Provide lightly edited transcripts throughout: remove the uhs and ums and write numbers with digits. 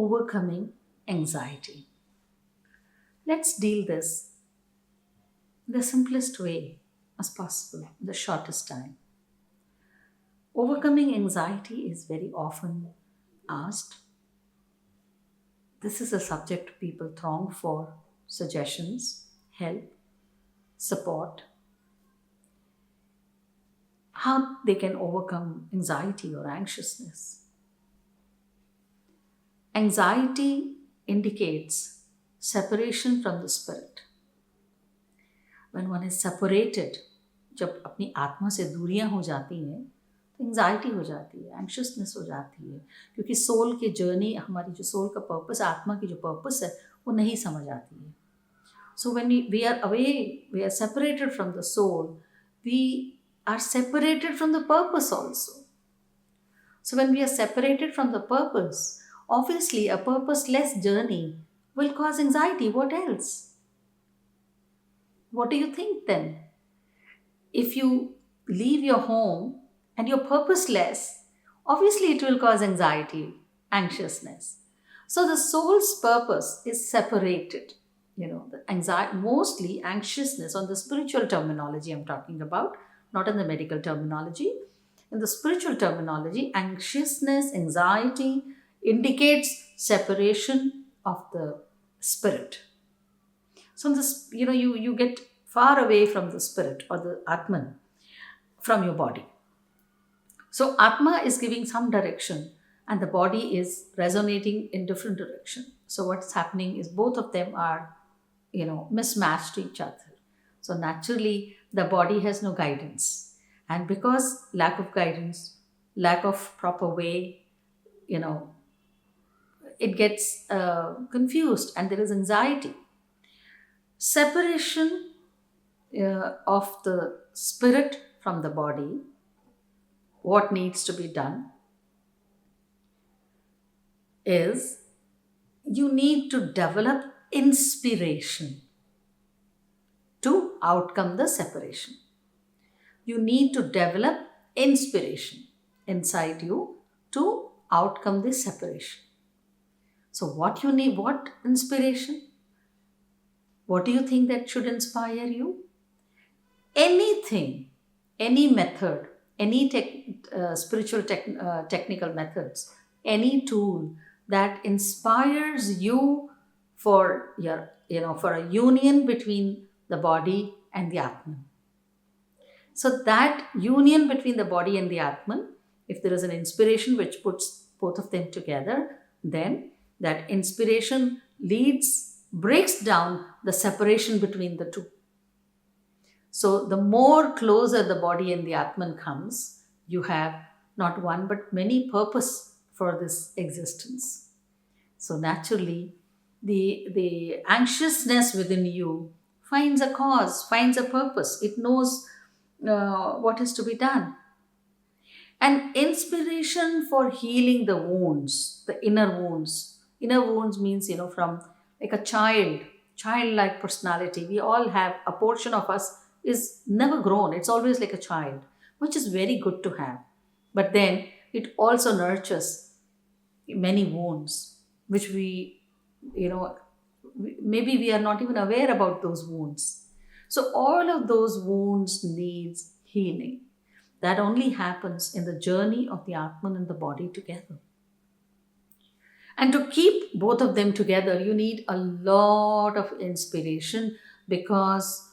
overcoming anxiety. Let's deal this the simplest way as possible, the shortest time. Overcoming anxiety is very often asked. This is a subject people throng for suggestions, help, support, how they can overcome anxiety or anxiousness. Anxiety indicates separation from the spirit. When one is separated, जब अपनी आत्मा से दूरियां हो जाती हैं तो anxiety हो जाती है, एंक्शसनेस हो जाती है, क्योंकि सोल की जर्नी, हमारी जो सोल का पर्पस, आत्मा की जो पर्पस है, वो नहीं समझ आती है. So when we are away, we are separated from the soul, we are separated from the purpose also. So when we are separated from the purpose, obviously a purposeless journey will cause anxiety. What else? What do you think then? If you leave your home and you're purposeless, obviously it will cause anxiety, anxiousness. So the soul's purpose is separated. The anxiety, mostly anxiousness, on the spiritual terminology I'm talking about, not in the medical terminology. In the spiritual terminology, anxiousness, anxiety indicates separation of the spirit. So this, you get far away from the spirit or the Atman, from your body. So Atma is giving some direction and the body is resonating in different direction. So what's happening is both of them are, mismatched each other. So naturally, the body has no guidance. And because lack of guidance, lack of proper way, it gets confused and there is anxiety. Separation of the spirit from the body, what needs to be done is you need to develop inspiration to outcome the separation. You need to develop inspiration inside you to outcome this separation. So what you need, what inspiration? What do you think that should inspire you? Anything, any method, any spiritual technical methods, any tool that inspires you for for a union between the body and the Atman. So that union between the body and the Atman, if there is an inspiration which puts both of them together, then that inspiration breaks down the separation between the two. So the more closer the body and the Atman comes, you have not one but many purpose for this existence. So naturally, the anxiousness within you finds a cause, finds a purpose. It knows what is to be done. And inspiration for healing the wounds, the inner wounds. Inner wounds means, from like a childlike personality. We all have a portion of us is never grown. It's always like a child, which is very good to have. But then it also nurtures many wounds, which maybe we are not even aware about those wounds. So all of those wounds needs healing. That only happens in the journey of the Atman and the body together. And to keep both of them together, you need a lot of inspiration, because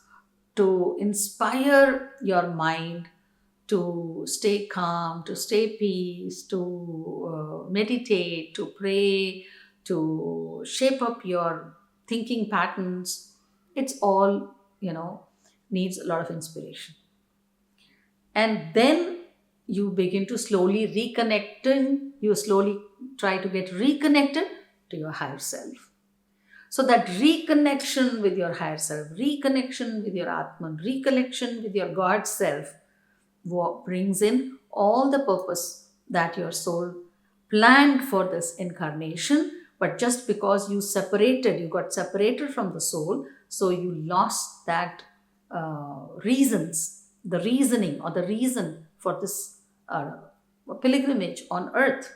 to inspire your mind to stay calm, to stay peace, to meditate, to pray, to shape up your thinking patterns, it's all, needs a lot of inspiration. And then you begin to you slowly try to get reconnected to your higher self. So that reconnection with your higher self, reconnection with your Atman, reconnection with your God self brings in all the purpose that your soul planned for this incarnation. But just because you got separated from the soul, so you lost that the reasoning or the reason for this pilgrimage on earth.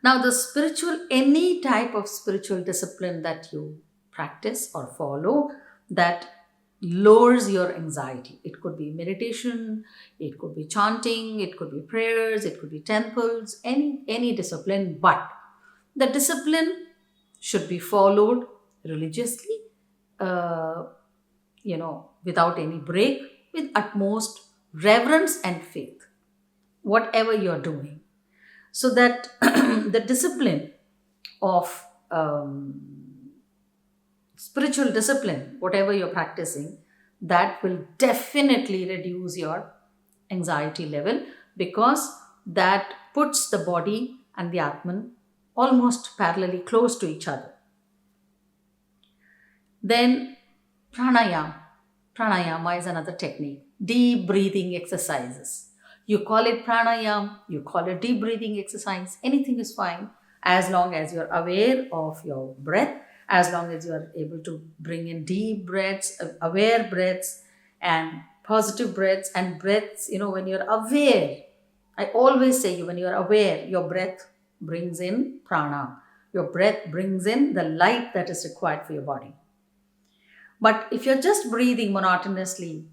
Now, any type of spiritual discipline that you practice or follow that lowers your anxiety. It could be meditation, it could be chanting, it could be prayers, it could be temples, any discipline, but the discipline should be followed religiously, uh, without any break, with utmost reverence and faith, whatever you're doing, so that the discipline of spiritual discipline, whatever you're practicing, that will definitely reduce your anxiety level, because that puts the body and the Atman almost parallelly close to each other. Then pranayama. Pranayama is another technique. Deep breathing exercises. You call it pranayama, you call it deep breathing exercise, anything is fine as long as you're aware of your breath, as long as you're able to bring in deep breaths, aware breaths, and positive breaths, and breaths, when you're aware. I always say, when you're aware, your breath brings in prana. Your breath brings in the light that is required for your body. But if you're just breathing monotonously,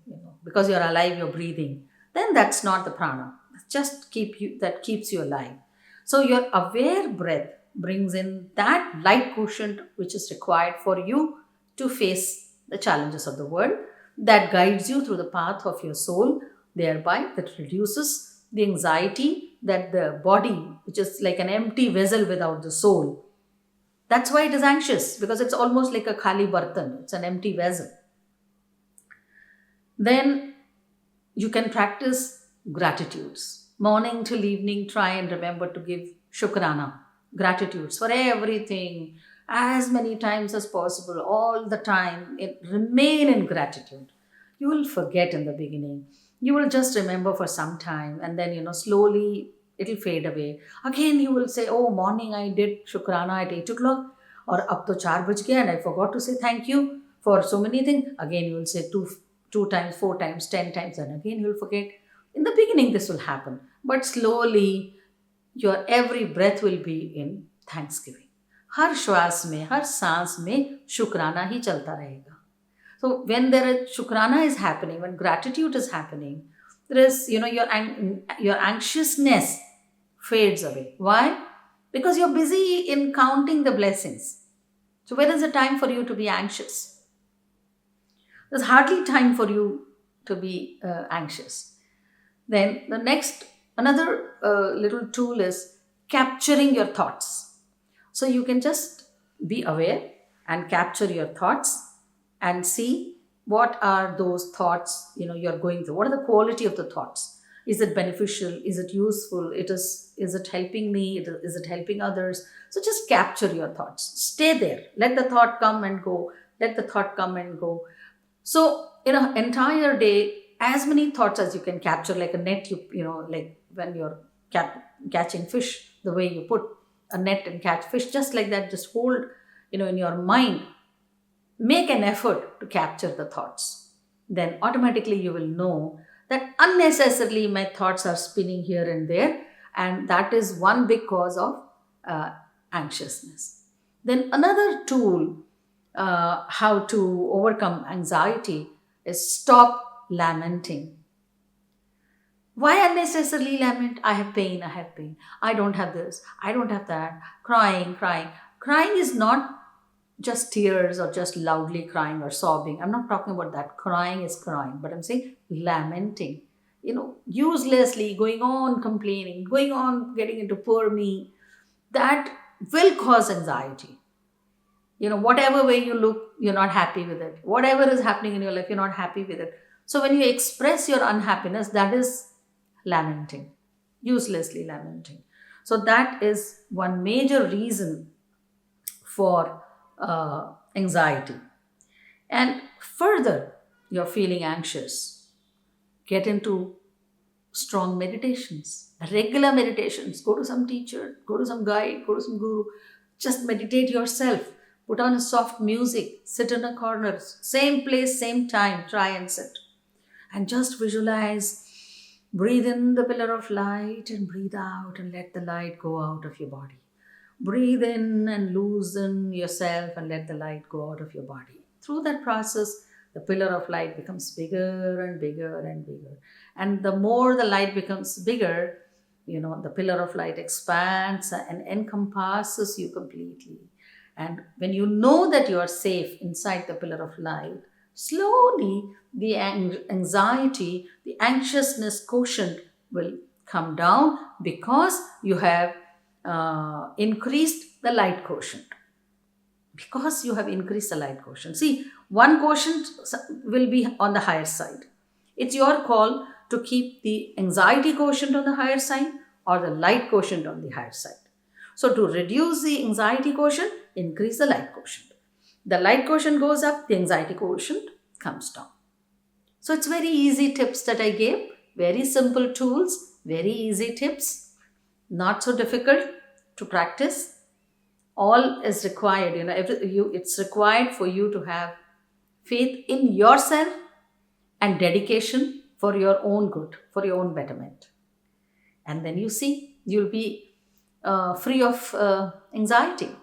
because you're alive, you're breathing, then that's not the prana. That keeps you alive. So your aware breath brings in that light quotient which is required for you to face the challenges of the world, that guides you through the path of your soul, thereby that reduces the anxiety that the body, which is like an empty vessel without the soul. That's why it is anxious, because it's almost like a khali bartan, it's an empty vessel. Then you can practice gratitudes. Morning till evening, try and remember to give shukrana, gratitudes for everything, as many times as possible, all the time. Remain in gratitude. You will forget in the beginning. You will just remember for some time, and then, slowly it'll fade away. Again, you will say, oh, morning I did shukrana at 8 o'clock, or up to 4 baj gaya and I forgot to say thank you for so many things. Again, you will say two times, 4 times, 10 times, and again you'll forget. In the beginning, this will happen, but slowly your every breath will be in thanksgiving. हर श्वास में, हर सांस में शुक्राना ही चलता रहेगा. So when shukrana is happening, when gratitude is happening, there is, your anxiousness fades away. Why? Because you're busy in counting the blessings. So where is the time for you to be anxious? There's hardly time for you to be anxious. Then another little tool is capturing your thoughts. So you can just be aware and capture your thoughts and see what are those thoughts you're going through. What are the quality of the thoughts? Is it beneficial? Is it useful? Is it helping me? Is it helping others? So just capture your thoughts. Stay there. Let the thought come and go. Let the thought come and go. So in an entire day, as many thoughts as you can capture, like a net, like when you're catching fish, the way you put a net and catch fish, just like that, just hold, in your mind, make an effort to capture the thoughts. Then automatically you will know that unnecessarily my thoughts are spinning here and there, and that is one big cause of anxiousness. Then another tool, how to overcome anxiety, is stop lamenting. Why unnecessarily lament? I have pain, I have pain. I don't have this, I don't have that. Crying. Crying is not just tears or just loudly crying or sobbing. I'm not talking about that. Crying is crying, but I'm saying lamenting. Uselessly going on complaining, going on getting into poor me, that will cause anxiety. Whatever way you look, you're not happy with it. Whatever is happening in your life, you're not happy with it. So when you express your unhappiness, that is lamenting, uselessly lamenting. So that is one major reason for anxiety. And further, you're feeling anxious, get into strong meditations, regular meditations. Go to some teacher, go to some guide, go to some guru. Just meditate yourself. Put on a soft music, sit in a corner, same place, same time, try and sit. And just visualize, breathe in the pillar of light and breathe out and let the light go out of your body. Breathe in and loosen yourself and let the light go out of your body. Through that process, the pillar of light becomes bigger and bigger and bigger. And the more the light becomes bigger, the pillar of light expands and encompasses you completely. And when you know that you are safe inside the pillar of light, slowly the anxiety, the anxiousness quotient will come down because you have increased the light quotient. Because you have increased the light quotient. See, one quotient will be on the higher side. It's your call to keep the anxiety quotient on the higher side or the light quotient on the higher side. So, to reduce the anxiety quotient, increase the light quotient. The light quotient goes up, the anxiety quotient comes down. So, it's very easy tips that I gave, very simple tools, very easy tips, not so difficult to practice. All is required, it's required for you to have faith in yourself and dedication for your own good, for your own betterment. And then you see, you'll be free of anxiety.